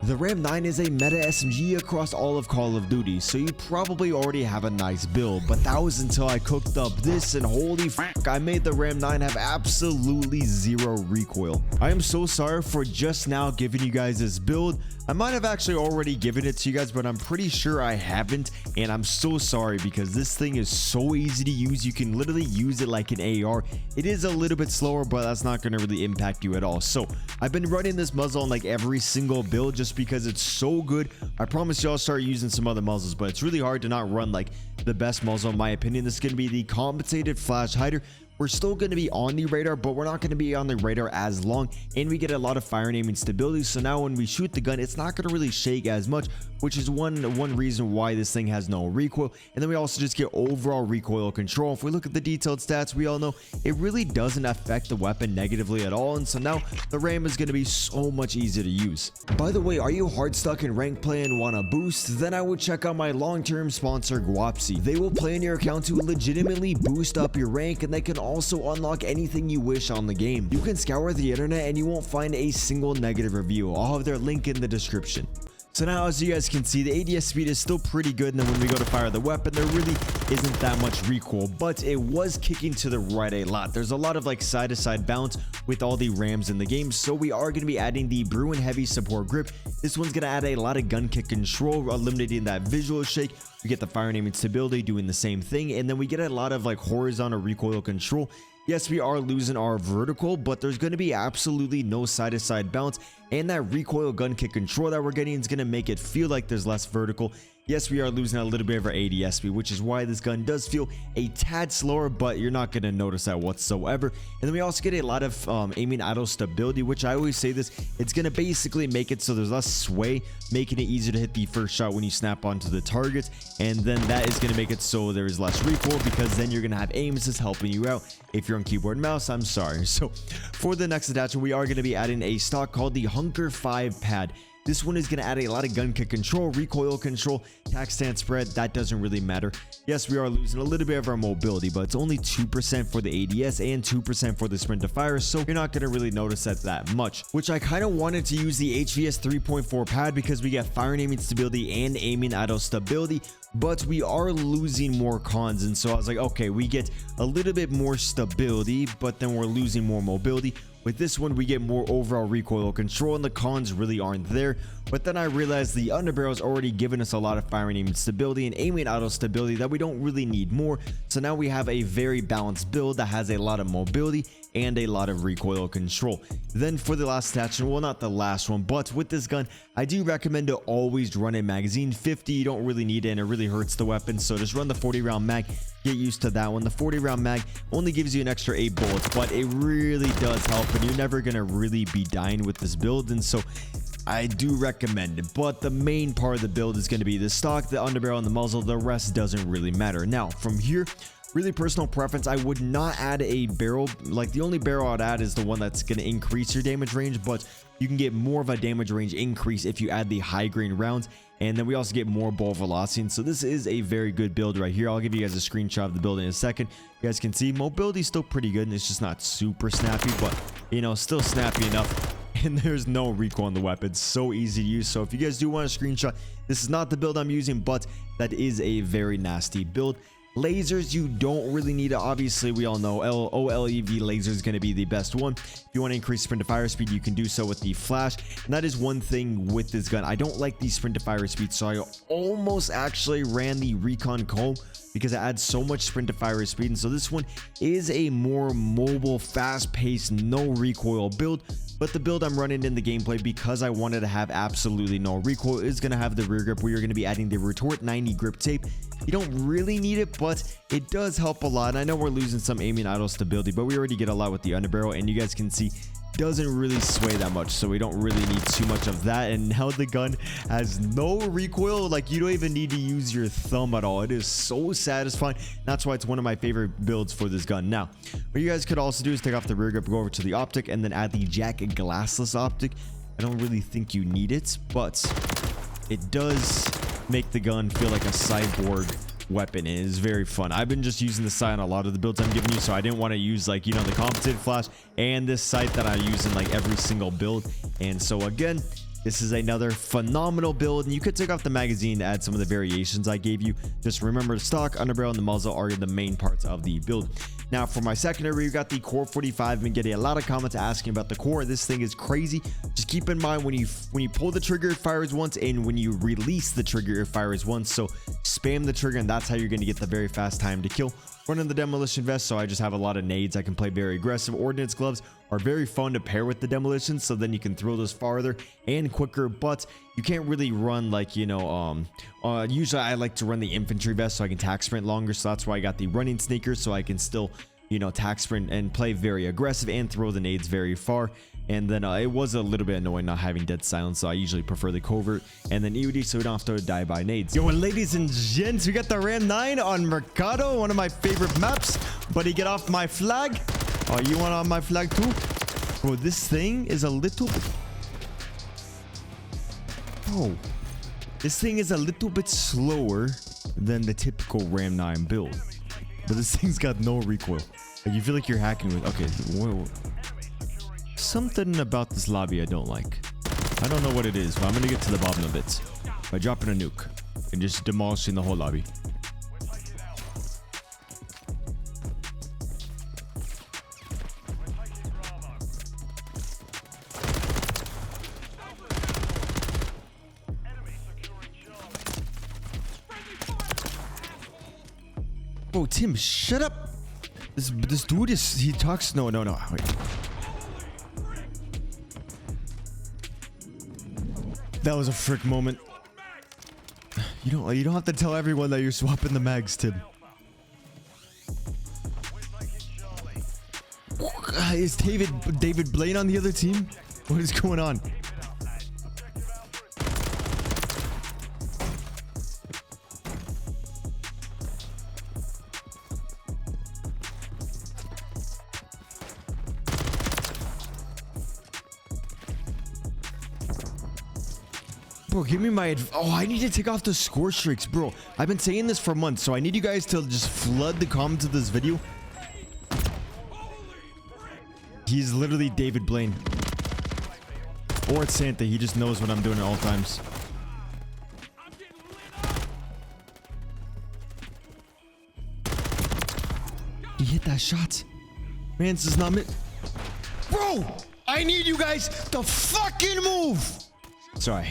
The Ram 9 is a meta SMG across all of Call of Duty, so you probably already have a nice build, but that was until I cooked up this, and holy f**k, I made the Ram 9 have absolutely zero recoil. I am so sorry for just now giving you guys this build. I might have actually already given it to you guys, but I'm pretty sure I haven't, and I'm so sorry because this thing is so easy to use. You can literally use it like an AR. It is a little bit slower, but that's not going to really impact you at all. So I've been running this muzzle on like every single build just because it's so good. I promise you I'll start using some other muzzles, but it's really hard to not run like the best muzzle in my opinion. This is going to be the compensated flash hider. We're still going to be on the radar, but we're not going to be on the radar as long, and we get a lot of fire and aiming stability. So now when we shoot the gun, it's not going to really shake as much, which is one reason why this thing has no recoil. And then we also just get overall recoil control. If we look at the detailed stats, we all know it really doesn't affect the weapon negatively at all, and so now the Ram is going to be so much easier to use. By the way, are you hard stuck in rank play and want a boost? Then I would check out my long-term sponsor Guapsi. They will play in your account to legitimately boost up your rank, and they can also unlock anything you wish on the game. You can scour the internet and you won't find a single negative review. I'll have their link in the description. So now, as you guys can see, the ADS speed is still pretty good, and then when we go to fire the weapon, there really isn't that much recoil, but it was kicking to the right a lot. There's a lot of like side-to-side bounce with all the Rams in the game, so we are going to be adding the Bruin Heavy Support Grip. This one's going to add a lot of gun kick control, eliminating that visual shake. We get the fire and aiming stability doing the same thing, and then we get a lot of like horizontal recoil control. Yes, we are losing our vertical, but there's going to be absolutely no side-to-side bounce, and that recoil gun kick control that we're getting is going to make it feel like there's less vertical. Yes, we are losing a little bit of our ADS speed, which is why this gun does feel a tad slower, but you're not going to notice that whatsoever. And then we also get a lot of aiming idle stability, which I always say this, it's going to basically make it so there's less sway, making it easier to hit the first shot when you snap onto the targets. And then that is going to make it so there is less recoil, because then you're going to have aim assist helping you out. If you're on keyboard and mouse, I'm sorry. So for the next attachment, we are going to be adding a stock called the Hunker 5 pad. This one is going to add a lot of gun kick control, recoil control, tac stance spread. That doesn't really matter. Yes, we are losing a little bit of our mobility, but it's only 2% for the ADS and 2% for the sprint to fire, so you're not going to really notice that much. Which I kind of wanted to use the HVS 3.4 pad because we get fire and aiming stability and aiming idle stability, but we are losing more cons, and so I was like, okay, we get a little bit more stability, but then we're losing more mobility. With this one, we get more overall recoil control, and the cons really aren't there. But then I realized the underbarrel is already giving us a lot of fire and aiming stability and aiming idle stability that we don't really need more. So now we have a very balanced build that has a lot of mobility and a lot of recoil control. Then for the last attachment, well, not the last one, but with this gun, I do recommend to always run a magazine. 50, you don't really need it, and it really hurts the weapon. So just run the 40 round mag. Get used to that one. The 40 round mag only gives you an extra 8 bullets, but it really does help, and you're never gonna really be dying with this build, and so I do recommend it. But the main part of the build is going to be the stock, the underbarrel, and the muzzle. The rest doesn't really matter. Now from here, really personal preference, I would not add a barrel. Like the only barrel I'd add is the one that's going to increase your damage range, but you can get more of a damage range increase if you add the high grain rounds. And then we also get more ball velocity, and so this is a very good build right here. I'll give you guys a screenshot of the build in a second. You guys can see mobility is still pretty good, and it's just not super snappy, but you know, still snappy enough. And there's no recoil on the weapon. It's so easy to use. So if you guys do want a screenshot, this is not the build I'm using, but that is a very nasty build. Lasers, you don't really need it. Obviously, we all know OLEV laser is going to be the best one. If you want to increase sprint to fire speed, you can do so with the flash. And that is one thing with this gun. I don't like the sprint to fire speed, so I almost actually ran the Recon Comb because it adds so much sprint to fire speed. And so this one is a more mobile, fast-paced, no recoil build. But the build I'm running in the gameplay, because I wanted to have absolutely no recoil, is going to have the rear grip, where you're going to be adding the Retort 90 grip tape. You don't really need it, but it does help a lot. And I know we're losing some aiming idle stability, but we already get a lot with the underbarrel, and you guys can see doesn't really sway that much, so we don't really need too much of that. And now the gun has no recoil. Like, you don't even need to use your thumb at all. It is so satisfying. That's why it's one of my favorite builds for this gun. Now what you guys could also do is take off the rear grip, go over to the optic, and then add the Jack glassless optic. I don't really think you need it, but it does make the gun feel like a cyborg weapon. It is very fun. I've been just using the sight on a lot of the builds I'm giving you, so I didn't want to use, like, you know, the compensated flash and this sight that I use in like every single build. And so again, This is another phenomenal build, and you could take off the magazine to add some of the variations I gave you. Just remember the stock, underbarrel, and the muzzle are the main parts of the build. Now for my secondary, we got the Core 45. I've been getting a lot of comments asking about the core. This thing is crazy. Just keep in mind when you pull the trigger, it fires once, and when you release the trigger, it fires once. So spam the trigger, and that's how you're going to get the very fast time to kill. Running the demolition vest, so I just have a lot of nades. I can play very aggressive. Ordnance gloves are very fun to pair with the demolition, so then you can throw those farther and quicker, but you can't really run like, you know, usually I like to run the infantry vest so I can tack sprint longer, so that's why I got the running sneakers, so I can still, you know, tack sprint and play very aggressive and throw the nades very far. And then it was a little bit annoying not having dead silence, so I usually prefer the covert and then EOD so we don't have to die by nades. Yo, and ladies and gents, we got the Ram 9 on Mercado, one of my favorite maps. Buddy, get off my flag. Oh, you want on my flag too? Bro, this thing is a little bit... Bro, this thing is a little bit slower than the typical Ram 9 build. But this thing's got no recoil. Like, you feel like you're hacking with... Okay, whoa. Something about this lobby I don't like. I don't know what it is, but I'm gonna get to the bottom of it by dropping a nuke and just demolishing the whole lobby. Bro, Tim, shut up. This dude is... He talks... No. Wait. That was a frick moment. You don't have to tell everyone that you're swapping the mags, Tim. Is David Blaine on the other team? What is going on? Bro, give me my... Oh, I need to take off the score streaks, bro. I've been saying this for months, so I need you guys to just flood the comments of this video. He's literally David Blaine. Or it's Santa. He just knows what I'm doing at all times. He hit that shot. Man, this is not me. Bro, I need you guys to fucking move. Sorry.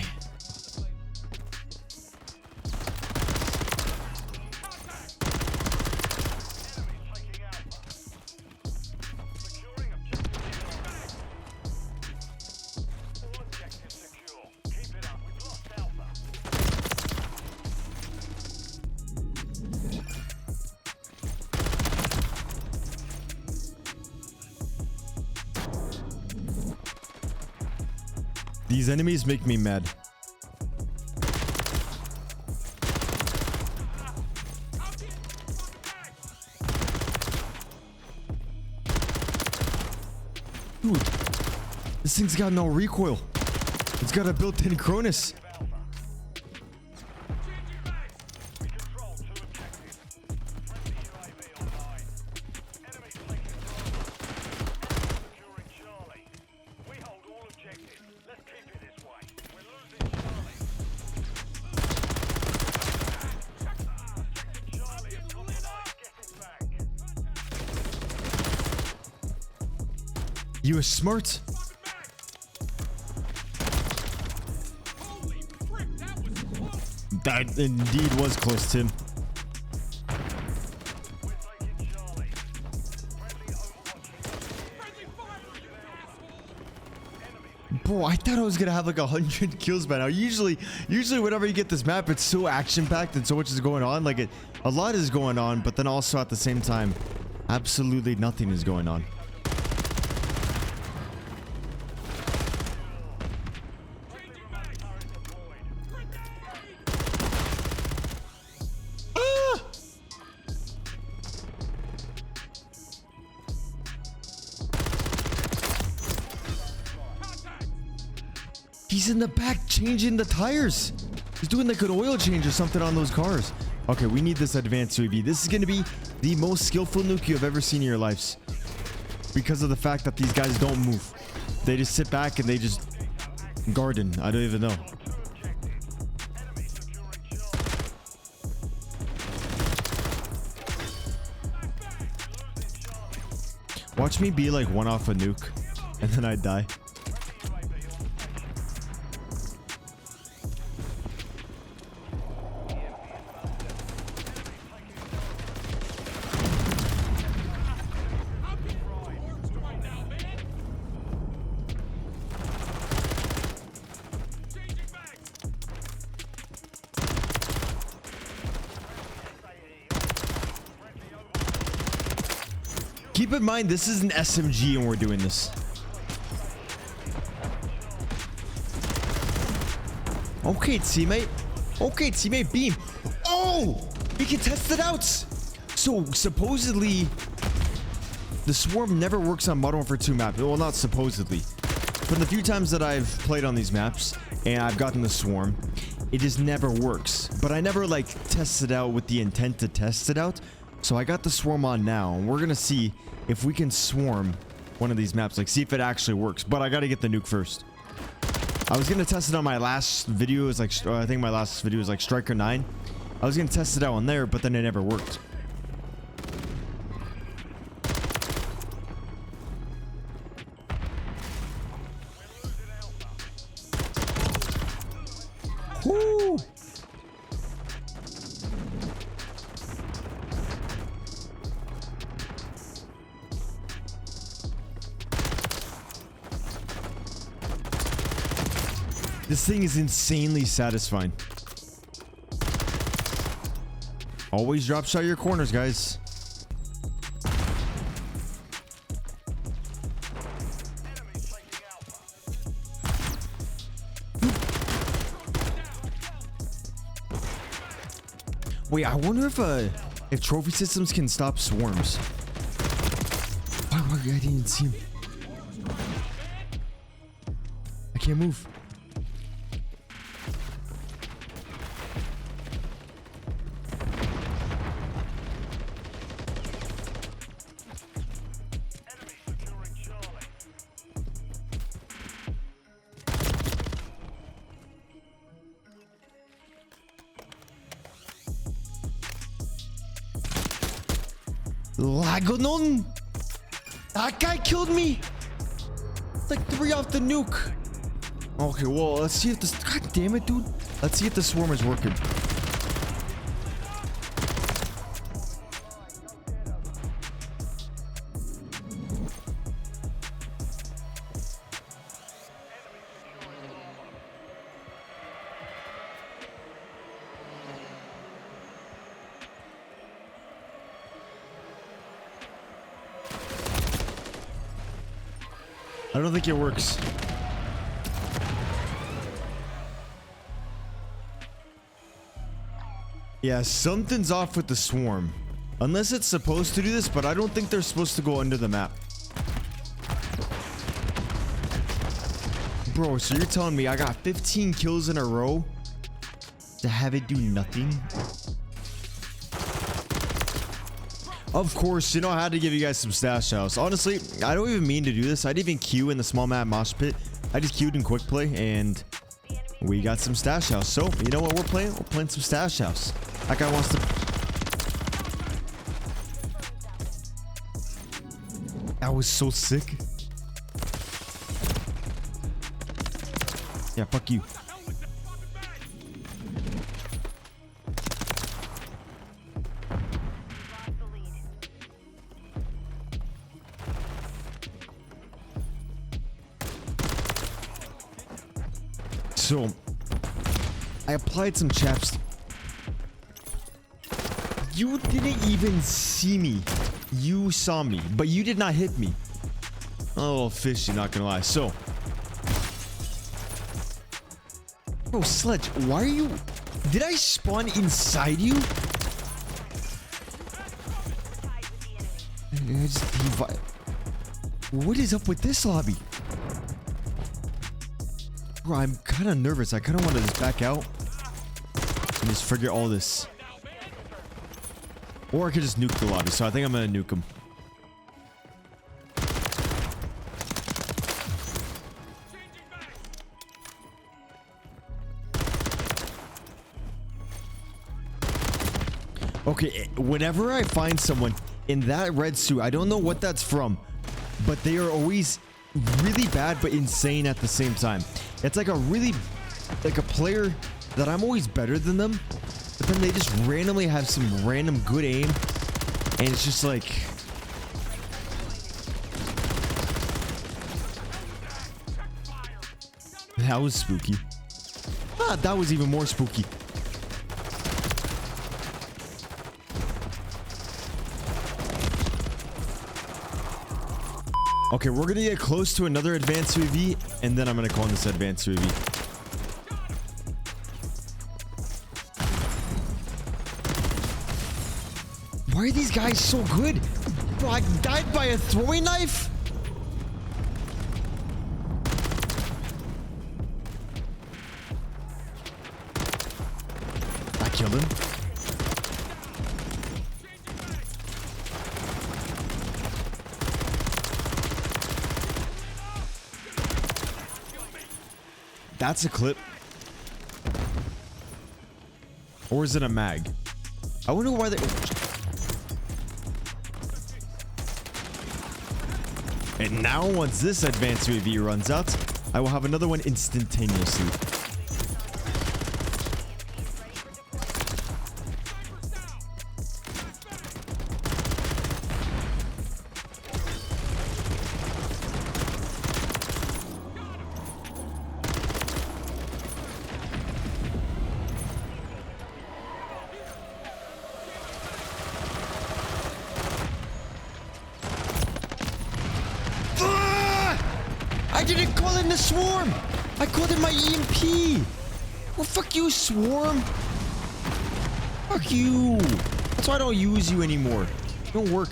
These enemies make me mad. Dude, this thing's got no recoil. It's got a built-in Cronus. You were smart. That indeed was close, Tim. Bro, I thought I was gonna have like 100 kills by now. Usually whenever you get this map, it's so action-packed and so much is going on. Like a lot is going on, but then also at the same time, absolutely nothing is going on. He's in the back changing the tires. He's doing like an oil change or something on those cars. Okay, we need this advanced UAV. This is going to be the most skillful nuke you've ever seen in your lives. Because of the fact that these guys don't move. They just sit back and they just Garden. I don't even know. Watch me be like one off a nuke, and then I die. Keep in mind, this is an SMG and we're doing this. Okay, teammate. Okay, teammate, beam. Oh! We can test it out! So, supposedly, the swarm never works on Modern Warfare 2 map. Well, not supposedly. From the few times that I've played on these maps, and I've gotten the swarm, it just never works. But I never, like, tested out with the intent to test it out. So I got the swarm on now, and we're gonna see if we can swarm one of these maps, like see if it actually works. But I gotta get the nuke first. I was gonna test it on my last video. It was like, I think my last video was like Striker 9. I was gonna test it out on there, but then it never worked. Woo! This thing is insanely satisfying. Always drop shot your corners, guys. Wait, I wonder if trophy systems can stop swarms. Why I didn't see him. I can't move. Lagonon! That guy killed me! Like 3 off the nuke. Okay, well, let's see if this... God damn it, dude. Let's see if the swarm is working. I don't think it works. Yeah, something's off with the swarm. Unless it's supposed to do this, but I don't think they're supposed to go under the map. Bro, so you're telling me I got 15 kills in a row to have it do nothing? Of course, you know, I had to give you guys some stash house. Honestly, I don't even mean to do this. I didn't even queue in the small map mosh pit. I just queued in quick play and we got some stash house. So, you know what we're playing? We're playing some stash house. That guy wants to... That was so sick. Yeah, fuck you. So, I applied some chapstick. You didn't even see me. You saw me, but you did not hit me. Oh, fishy, not gonna lie. So, bro, Sledge, why are you... Did I spawn inside you? What is up with this lobby? Bro, I'm kind of nervous. I kind of want to just back out and just forget all this. Or I could just nuke the lobby. So I think I'm going to nuke him. Okay, whenever I find someone in that red suit, I don't know what that's from, but they are always really bad but insane at the same time. It's like a player that I'm always better than them, but then they just randomly have some random good aim, and it's just like... That was spooky. Ah, that was even more spooky. Okay, we're gonna get close to another advanced UAV, and then I'm gonna call in this advanced UAV. Why are these guys so good? Bro, I died by a throwing knife? I killed him. That's a clip. Or is it a mag? I wonder why they... And now once this advanced UAV runs out, I will have another one instantaneously. I didn't call in the swarm. I called in my EMP. Well, fuck you, swarm. Fuck you. That's why I don't use you anymore. You don't work.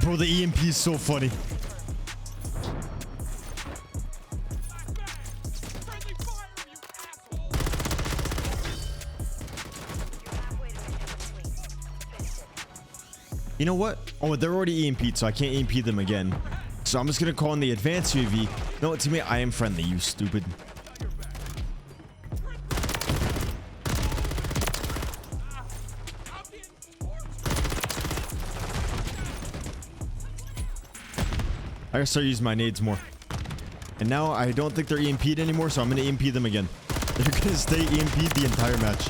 Bro, the EMP is so funny. You know what? Oh, they're already EMP'd, so I can't EMP them again. So I'm just gonna call in the advanced UAV. No, to me, I am friendly, you stupid. I gotta start using my nades more. And now I don't think they're EMP'd anymore, so I'm gonna EMP them again. They're gonna stay EMP'd the entire match.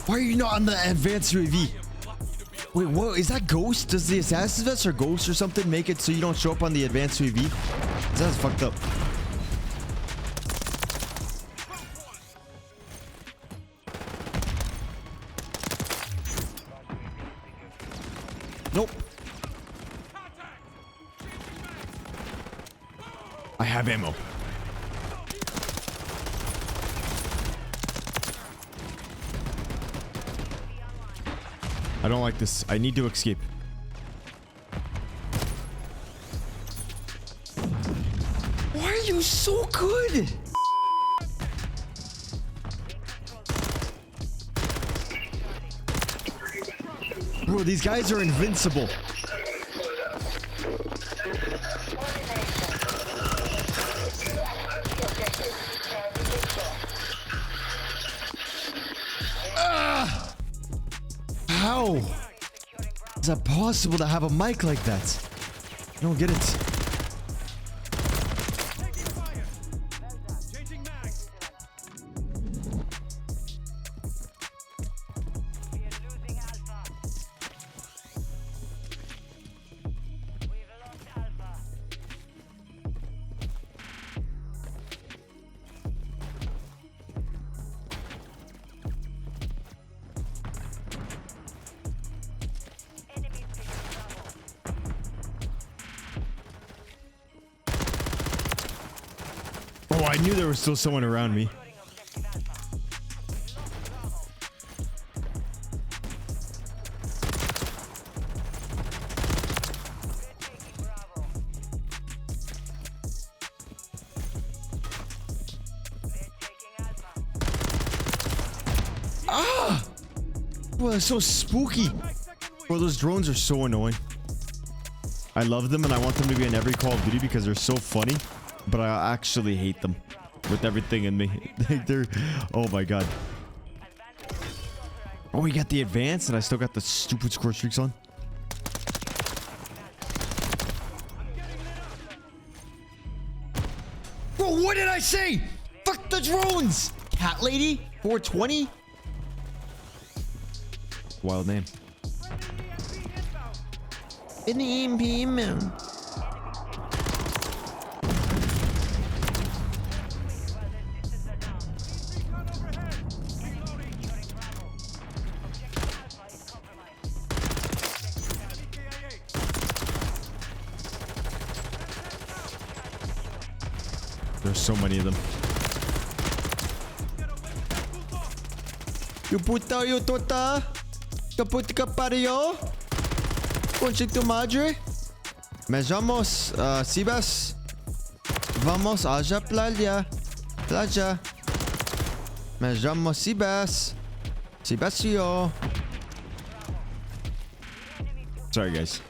Why are you not on the advanced UAV? Wait, what? Is that Ghost? Does the Assassin's Vest or Ghost or something make it so you don't show up on the advanced UAV? That's fucked up. Nope. I have ammo. I don't like this. I need to escape. Why are you so good? Bro, these guys are invincible. How is that possible to have a mic like that? I don't get it. I knew there was still someone around me. Ah! Well, it's so spooky. Bro, those drones are so annoying. I love them and I want them to be in every Call of Duty because they're so funny. But I actually hate them with everything in me. They're... Oh my god. Oh, we got the advance and I still got the stupid score streaks on. Bro, what did I say? Fuck the drones! Cat lady? 420? Wild name. In the EMP inbound. There's so many of them. You puta, you tota. Kaputka pario. Conche tu madre. Me llamo Cbass. Vamos a la playa. Playa. Me llamo Cbass. Cbassio. Sorry, guys.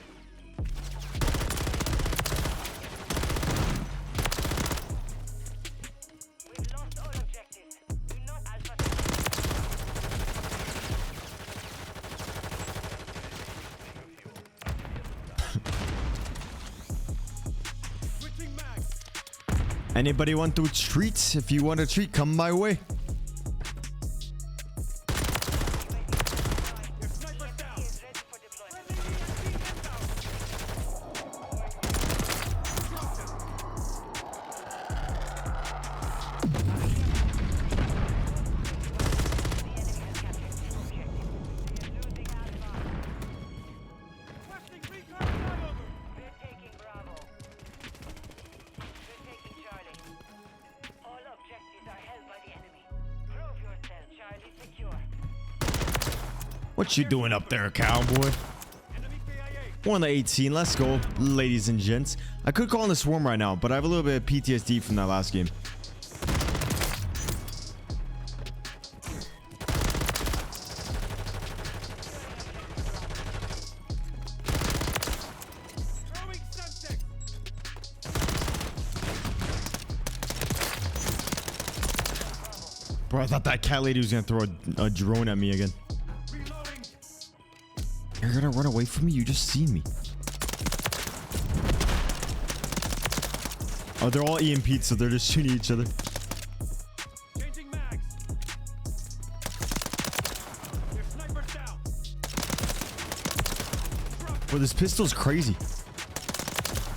Anybody want to treat? If you want a treat, come my way. What you doing up there, cowboy? 1-18, let's go, ladies and gents. I could call in the swarm right now, but I have a little bit of PTSD from that last game. Bro, I thought that cat lady was gonna throw a drone at me again. You're gonna run away from me? You just seen me. Oh, they're all EMP'd, so they're just shooting each other. Changing mags. Your sniper's down. Bro, this pistol's crazy.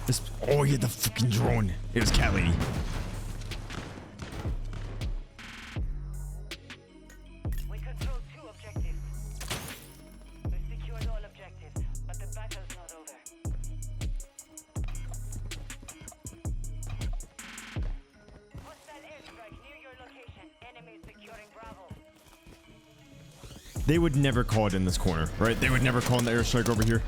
This... Oh, he had the fucking drone. It was cat lady. They would never call it in this corner, right? They would never call in the airstrike over here.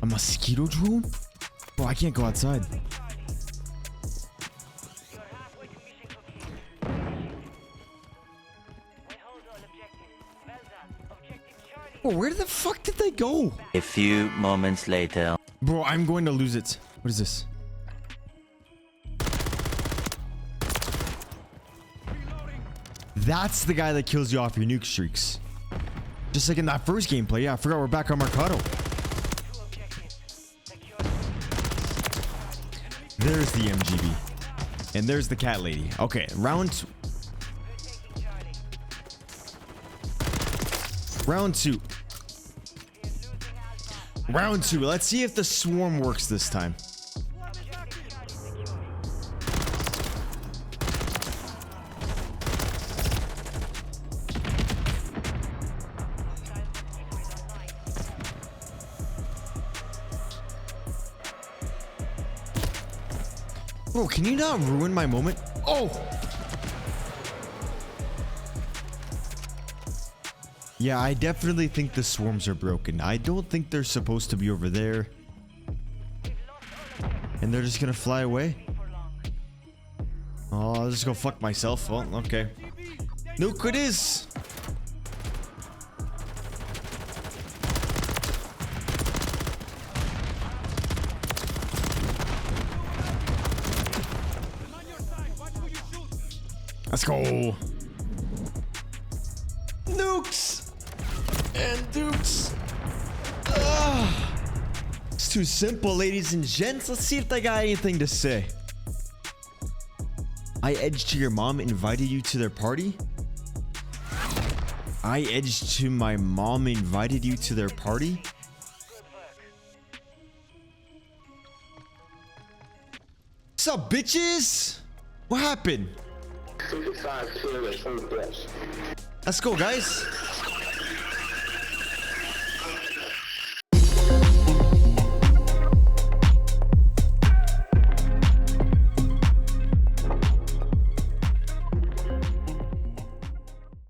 A mosquito drone? Bro, I can't go outside. Bro, where the fuck did they go? A few moments later. Bro, I'm going to lose it. What is this? That's the guy that kills you off your nuke streaks. Just like in that first gameplay. Yeah, I forgot we're back on Mercado. There's the MGB. And there's the cat lady. Okay, round two. Round two. Round two. Let's see if the swarm works this time. Bro, can you not ruin my moment? Oh! Yeah, I definitely think the swarms are broken. I don't think they're supposed to be over there. And they're just gonna fly away. Oh, I'll just go fuck myself. Well, okay. Nuke it is! I'm on your side. Watch who you shoot. Let's go! Nukes! And dukes! Ugh. It's too simple, ladies and gents. Let's see if they got anything to say. I edged to your mom, invited you to their party? I edged to my mom, invited you to their party? What's up, bitches? What happened? Let's go, guys.